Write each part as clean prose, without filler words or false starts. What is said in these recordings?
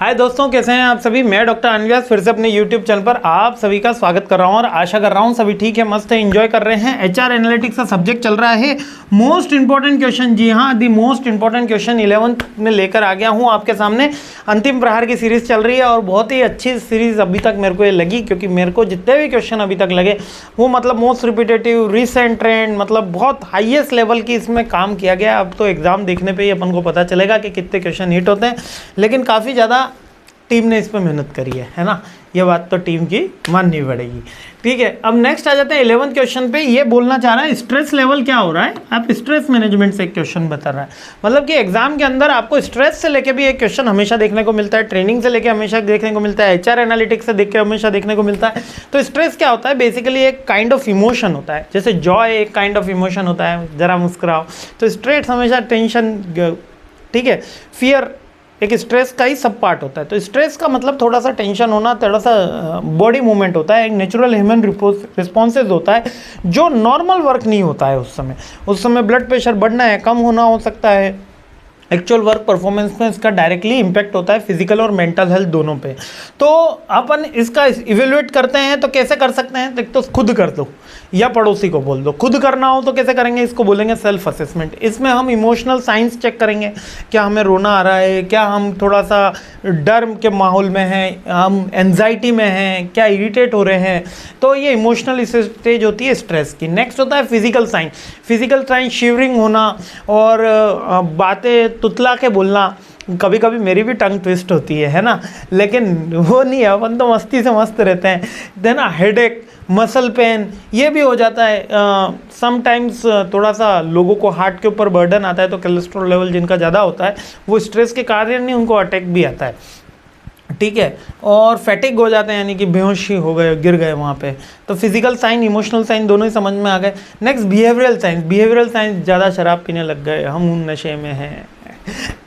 हाय दोस्तों, कैसे हैं आप सभी। मैं डॉक्टर अनव्यास फिर से अपने यूट्यूब चैनल पर आप सभी का स्वागत कर रहा हूं और आशा कर रहा हूं सभी ठीक है, मस्त है, एंजॉय कर रहे हैं। एचआर एनालिटिक्स का सब्जेक्ट चल रहा है। मोस्ट इंपॉर्टेंट क्वेश्चन, जी हाँ, the most important question 11th में लेकर आ गया हूं आपके सामने। अंतिम प्रहार की सीरीज चल रही है और बहुत ही अच्छी सीरीज अभी तक मेरे को ये लगी, क्योंकि मेरे को जितने भी क्वेश्चन अभी तक लगे वो मतलब मोस्ट रिपीटेटिव, रिसेंट ट्रेंड, मतलब बहुत हाईएस्ट लेवल की इसमें काम किया गया। अब तो एग्जाम देखने पे ही अपन को पता चलेगा कि कितने क्वेश्चन हिट होते हैं, लेकिन काफ़ी ज़्यादा टीम ने इस पर मेहनत करी है ना। ये बात तो टीम की माननी पड़ेगी। ठीक है, अब नेक्स्ट आ जाते हैं 11th क्वेश्चन पे। ये बोलना चाह रहा है स्ट्रेस लेवल क्या हो रहा है। आप स्ट्रेस मैनेजमेंट से एक क्वेश्चन बता रहा है, मतलब कि एग्जाम के अंदर आपको स्ट्रेस से लेके भी एक क्वेश्चन हमेशा देखने को मिलता है, ट्रेनिंग से लेके हमेशा देखने को मिलता है, एचआर एनालिटिक्स से देख के हमेशा देखने को मिलता है। तो स्ट्रेस क्या होता है, बेसिकली एक काइंड ऑफ इमोशन होता है। जैसे जॉय एक काइंड ऑफ इमोशन होता है, जरा मुस्कुराओ, तो स्ट्रेस हमेशा टेंशन, ठीक है, फियर एक स्ट्रेस का ही सब पार्ट होता है। तो स्ट्रेस का मतलब थोड़ा सा टेंशन होना, थोड़ा सा बॉडी मूवमेंट होता है, एक नेचुरल ह्यूमन रिस्पॉन्सेज होता है जो नॉर्मल वर्क नहीं होता है। उस समय ब्लड प्रेशर बढ़ना है, कम होना हो सकता है। एक्चुअल वर्क परफॉर्मेंस में इसका डायरेक्टली इम्पैक्ट होता है, फिजिकल और मेंटल हेल्थ दोनों पे। तो अपन इसका इवेल्युएट करते हैं तो कैसे कर सकते हैं, एक तो खुद कर दो या पड़ोसी को बोल दो। खुद करना हो तो कैसे करेंगे, इसको बोलेंगे सेल्फ असेसमेंट। इसमें हम इमोशनल साइंस चेक करेंगे, क्या हमें रोना आ रहा है, क्या हम थोड़ा सा डर के माहौल में हैं, हम एंजाइटी में हैं, क्या इरिटेट हो रहे हैं। तो ये इमोशनल स्टेज होती है स्ट्रेस की। नेक्स्ट होता है physical sign. Physical sign shivering होना और बातें तुतला के बोलना। कभी कभी मेरी भी टंग ट्विस्ट होती है ना, लेकिन वो नहीं है, अपन तो मस्ती से मस्त रहते हैं। देन हेडेक, मसल पेन, ये भी हो जाता है। समटाइम्स थोड़ा सा लोगों को हार्ट के ऊपर बर्डन आता है, तो कोलेस्ट्रॉल लेवल जिनका ज़्यादा होता है वो स्ट्रेस के कारण नहीं, उनको अटैक भी आता है। ठीक है, और फैटिक हो जाते हैं, यानी कि बेहोशी हो गए, गिर गए वहाँ पे। तो फिजिकल साइन, इमोशनल साइन दोनों ही समझ में आ गए। Next behavioural science. Behavioural science, ज़्यादा शराब पीने लग गए, हम नशे में हैं,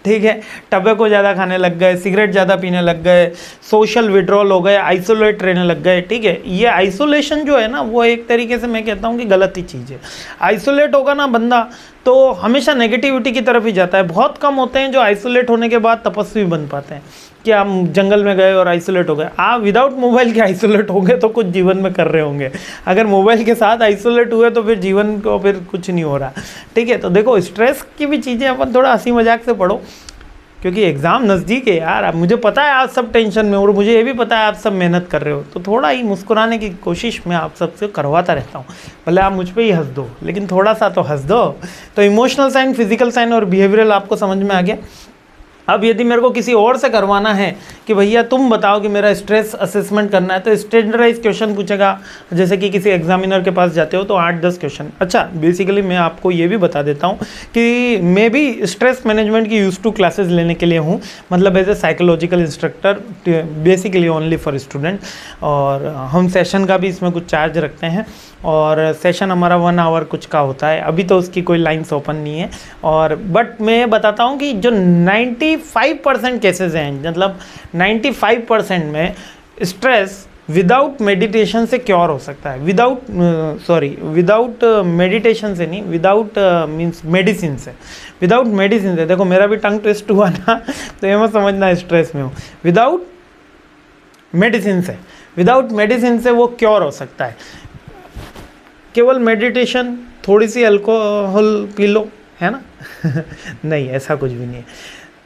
ठीक है, टबैको ज़्यादा खाने लग गए, सिगरेट ज़्यादा पीने लग गए, सोशल विड्रॉल हो गए, आइसोलेट रहने लग गए। ठीक है, ये आइसोलेशन जो है ना, वो एक तरीके से मैं कहता हूँ कि गलत ही चीज़ है। आइसोलेट होगा ना बंदा तो हमेशा नेगेटिविटी की तरफ ही जाता है। बहुत कम होते हैं जो आइसोलेट होने के बाद तपस्वी बन पाते हैं, कि हम जंगल में गए और आइसोलेट हो गए। आप विदाउट मोबाइल के आइसोलेट होंगे तो कुछ जीवन में कर रहे होंगे, अगर मोबाइल के साथ आइसोलेट हुए तो फिर जीवन को फिर कुछ नहीं हो रहा। ठीक है, तो देखो स्ट्रेस की भी चीज़ें अपन थोड़ा हंसी मजाक से पढ़ो, क्योंकि एग्ज़ाम नज़दीक है यार। अब मुझे पता है आप सब टेंशन में, और मुझे ये भी पता है आप सब मेहनत कर रहे हो, तो थोड़ा ही मुस्कुराने की कोशिश मैं आप सबसे करवाता रहता हूँ। भले आप मुझ पे ही हंस दो, लेकिन थोड़ा सा तो हंस दो। तो इमोशनल साइन, फिजिकल साइन और बिहेवियरल आपको समझ में आ गया। अब यदि मेरे को किसी और से करवाना है कि भैया तुम बताओ कि मेरा स्ट्रेस असेसमेंट करना है, तो स्टैंडर्डाइज क्वेश्चन पूछेगा। जैसे कि किसी एग्जामिनर के पास जाते हो तो 8-10 क्वेश्चन। अच्छा, बेसिकली मैं आपको ये भी बता देता हूँ कि मैं भी स्ट्रेस मैनेजमेंट की यूज टू क्लासेस लेने के लिए हूँ, मतलब as a psychological instructor, basically only for student. और हम सेशन का भी इसमें कुछ चार्ज रखते हैं, और सेशन हमारा 1 आवर कुछ का होता है। अभी तो उसकी कोई लाइन्स ओपन नहीं है। और बट मैं बताता हूँ कि जो 95% केसेस हैं, मतलब 95% में स्ट्रेस विदाउट मेडिटेशन से क्योर हो सकता है। विदाउट मेडिटेशन से नहीं, विदाउट मीन्स मेडिसिन से। विदाउट मेडिसिन से, देखो मेरा भी टंग ट्विस्ट हुआ ना, तो ये मत समझना स्ट्रेस में हूँ। विदाउट मेडिसिन से वो क्योर हो सकता है। केवल मेडिटेशन, थोड़ी सी अल्कोहल पी लो, है ना नहीं, ऐसा कुछ भी नहीं है।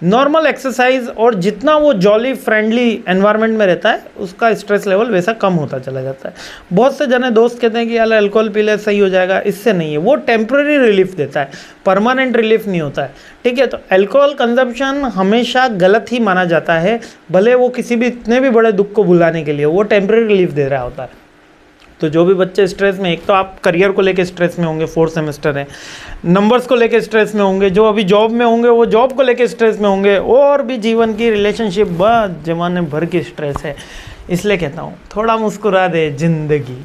नॉर्मल एक्सरसाइज और जितना वो जॉली फ्रेंडली एनवायरनमेंट में रहता है, उसका स्ट्रेस लेवल वैसा कम होता चला जाता है। बहुत से जने दोस्त कहते हैं कि यार अल्कोहल पी ले सही हो जाएगा, इससे नहीं है। वो टेम्प्रेरी रिलीफ देता है, परमानेंट रिलीफ नहीं होता है। ठीक है, तो अल्कोहल कंजप्शन हमेशा गलत ही माना जाता है, भले वो किसी भी इतने भी बड़े दुख को भुलाने के लिए, वो टेम्प्रेरी रिलीफ दे रहा होता है। तो जो भी बच्चे स्ट्रेस में, एक तो आप करियर को लेके स्ट्रेस में होंगे, 4th सेमेस्टर है, नंबर्स को लेके स्ट्रेस में होंगे, जो अभी जॉब में होंगे वो जॉब को लेके स्ट्रेस में होंगे, और भी जीवन की रिलेशनशिप बहुत जमाने भर की स्ट्रेस है। इसलिए कहता हूँ थोड़ा मुस्कुरा दे जिंदगी।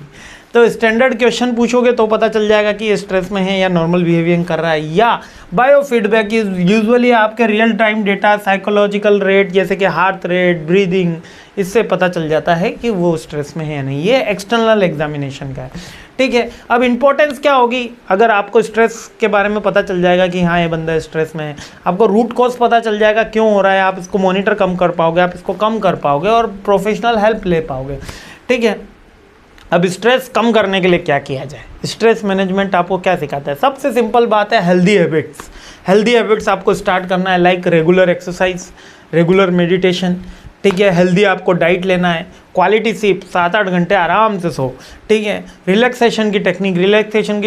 तो स्टैंडर्ड क्वेश्चन पूछोगे तो पता चल जाएगा कि ये स्ट्रेस में है या नॉर्मल बिहेवियर कर रहा है। या बायो फीडबैक यूजुअली आपके real time data, psychological rate जैसे कि हार्ट रेट, ब्रीदिंग, इससे पता चल जाता है कि वो स्ट्रेस में है या नहीं। ये एक्सटर्नल एग्जामिनेशन का है। ठीक है। अब इंपॉर्टेंस क्या होगी, अगर आपको स्ट्रेस के बारे में पता चल जाएगा कि हाँ ये बंदा स्ट्रेस में है, आपको रूट कॉज पता चल जाएगा क्यों हो रहा है, आप इसको मॉनिटर कम कर पाओगे, आप इसको कम कर पाओगे और प्रोफेशनल हेल्प ले पाओगे। ठीक है। अब स्ट्रेस कम करने के लिए क्या किया जाए, स्ट्रेस मैनेजमेंट आपको क्या सिखाता है? सबसे सिंपल बात है हेल्दी हैबिट्स। हेल्दी हैबिट्स आपको स्टार्ट करना है, like regular exercise, regular meditation. ठीक है। हेल्दी आपको डाइट लेना है, क्वालिटी स्लीप, 7-8 घंटे आराम से सो। ठीक है। रिलैक्सेशन की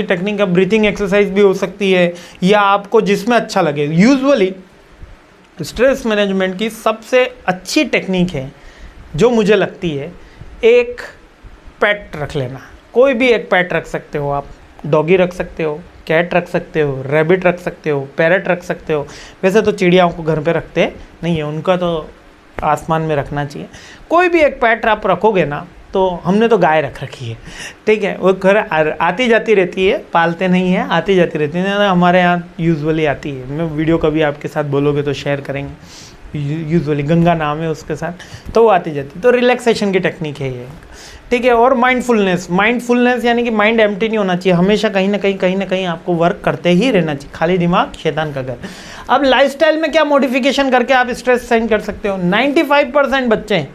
टेक्निक अब ब्रीथिंग एक्सरसाइज भी हो सकती है, या आपको जिसमें अच्छा लगे। यूजुअली स्ट्रेस मैनेजमेंट की सबसे अच्छी टेक्निक है जो मुझे लगती है, एक पेट रख लेना। कोई भी एक पेट रख सकते हो आप, डॉगी रख सकते हो, कैट रख सकते हो, रैबिट रख सकते हो, पैरट रख सकते हो। वैसे तो चिड़ियाओं को घर पे रखते नहीं है, उनका तो आसमान में रखना चाहिए। कोई भी एक पेट आप रखोगे ना, तो हमने तो गाय रख रखी है। ठीक है। वो घर आती जाती रहती है, पालते नहीं है, आती जाती रहती है। हमारे यहाँ यूजुअली आती है, मैं वीडियो कभी आपके साथ बोलोगे तो शेयर करेंगे। यूजुअली गंगा नाम है उसके साथ, तो वो आती जाती। तो रिलैक्सेशन की टेक्निक है ये। ठीक है। और माइंडफुलनेस यानी कि माइंड एम्प्टी नहीं होना चाहिए, हमेशा कहीं ना कहीं आपको वर्क करते ही रहना चाहिए। खाली दिमाग शैतान का घर। अब लाइफस्टाइल में क्या मॉडिफिकेशन करके आप स्ट्रेस सही कर सकते हो? 95% बच्चे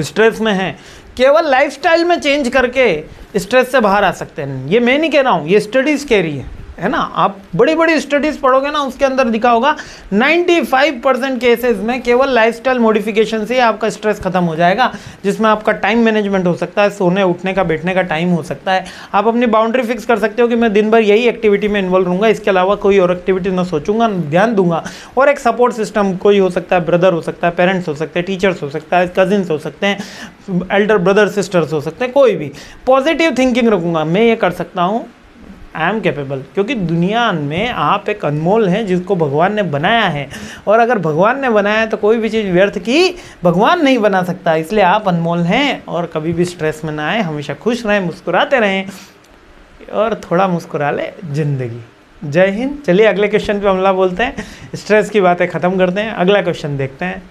स्ट्रेस में हैं, केवल लाइफस्टाइल में चेंज करके स्ट्रेस से बाहर आ सकते हैं। ये मैं नहीं कह रहा हूँ, ये स्टडीज़ कह रही है ना। आप बड़ी बड़ी स्टडीज़ पढ़ोगे ना, उसके अंदर दिखा होगा 95% केसेस में केवल लाइफस्टाइल मॉडिफिकेशन से आपका स्ट्रेस खत्म हो जाएगा, जिसमें आपका टाइम मैनेजमेंट हो सकता है, सोने उठने का बैठने का टाइम हो सकता है। आप अपनी बाउंड्री फिक्स कर सकते हो कि मैं दिन भर यही एक्टिविटी में इन्वॉल्व रहूँगा, इसके अलावा कोई और एक्टिविटी ना सोचूंगा, ध्यान दूंगा। और एक सपोर्ट सिस्टम कोई हो सकता है, ब्रदर हो सकता है, पेरेंट्स हो सकते हैं, टीचर्स हो सकता है, कजिन्स हो सकते हैं, एल्डर ब्रदर सिस्टर्स हो सकते हैं, कोई भी। पॉजिटिव थिंकिंग रखूँगा, मैं ये कर सकता हूँ, आई एम कैपेबल। क्योंकि दुनिया में आप एक अनमोल हैं जिसको भगवान ने बनाया है, और अगर भगवान ने बनाया है तो कोई भी चीज़ व्यर्थ की भगवान नहीं बना सकता। इसलिए आप अनमोल हैं, और कभी भी स्ट्रेस में ना आए, हमेशा खुश रहें, मुस्कुराते रहें, और थोड़ा मुस्कुरा ले जिंदगी। जय हिंद। चलिए अगले क्वेश्चन पे हमला बोलते हैं, स्ट्रेस की बातें ख़त्म करते हैं। अगला क्वेश्चन देखते हैं।